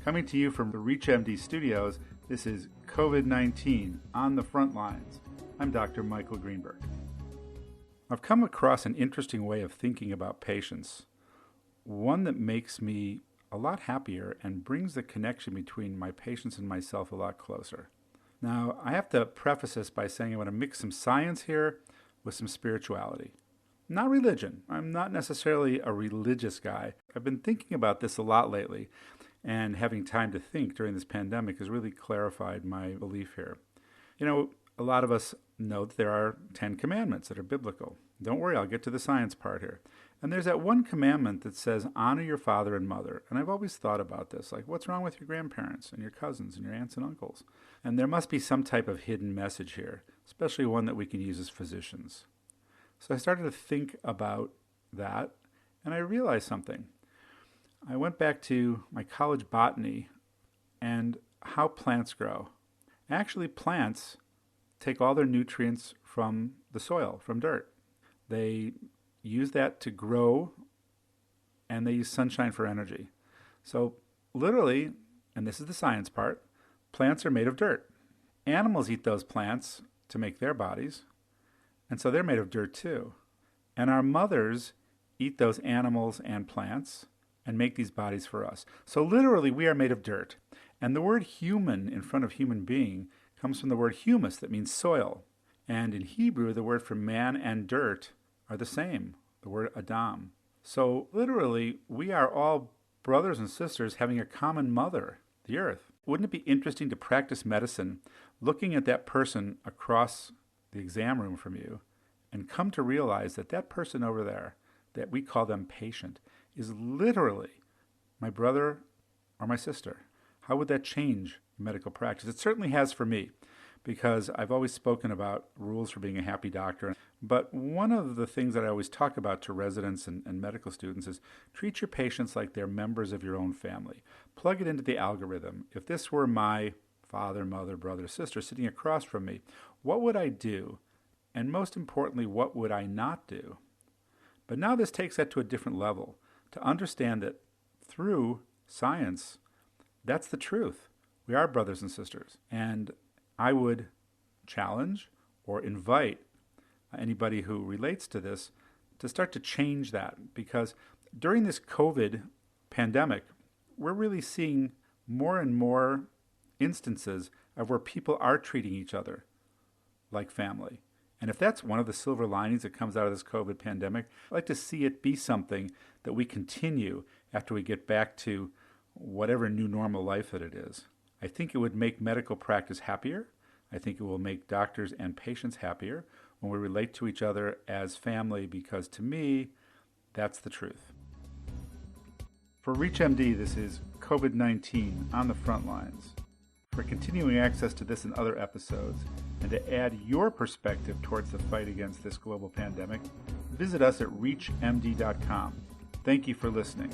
Coming to you from the ReachMD studios, this is COVID-19 on the front lines. I'm Dr. Michael Greenberg. I've come across an interesting way of thinking about patients, one that makes me a lot happier and brings the connection between my patients and myself a lot closer. Now, I have to preface this by saying I want to mix some science here with some spirituality. Not religion. I'm not necessarily a religious guy. I've been thinking about this a lot lately, and having time to think during this pandemic has really clarified my belief here. You know, a lot of us know that there are 10 commandments that are biblical. Don't worry, I'll get to the science part here. And there's that one commandment that says, honor your father and mother. And I've always thought about this, like what's wrong with your grandparents and your cousins and your aunts and uncles? And there must be some type of hidden message here, especially one that we can use as physicians. So I started to think about that, and I realized something. I went back to my college botany and how plants grow. Actually, plants take all their nutrients from the soil, from dirt. They use that to grow, and they use sunshine for energy. So literally, and this is the science part, plants are made of dirt. Animals eat those plants to make their bodies, and so they're made of dirt too. And our mothers eat those animals and plants and make these bodies for us. So literally, we are made of dirt. And the word human in front of human being comes from the word humus, that means soil. And in Hebrew, the word for man and dirt are the same, the word Adam. So literally, we are all brothers and sisters having a common mother, the earth. Wouldn't it be interesting to practice medicine looking at that person across the exam room from you and come to realize that that person over there, that we call them patient, is literally my brother or my sister? How would that change medical practice? It certainly has for me, because I've always spoken about rules for being a happy doctor. But one of the things that I always talk about to residents and medical students is treat your patients like they're members of your own family. Plug it into the algorithm. If this were my father, mother, brother, sister sitting across from me, what would I do? And most importantly, what would I not do? But now this takes that to a different level, to understand that through science, that's the truth. We are brothers and sisters. And I would challenge or invite anybody who relates to this to start to change that, because during this COVID pandemic, we're really seeing more and more instances of where people are treating each other like family. And if that's one of the silver linings that comes out of this COVID pandemic, I'd like to see it be something that we continue after we get back to whatever new normal life that it is. I think it would make medical practice happier. I think it will make doctors and patients happier when we relate to each other as family, because to me, that's the truth. For ReachMD, this is COVID-19 on the front lines. For continuing access to this and other episodes, and to add your perspective towards the fight against this global pandemic, visit us at reachmd.com. Thank you for listening.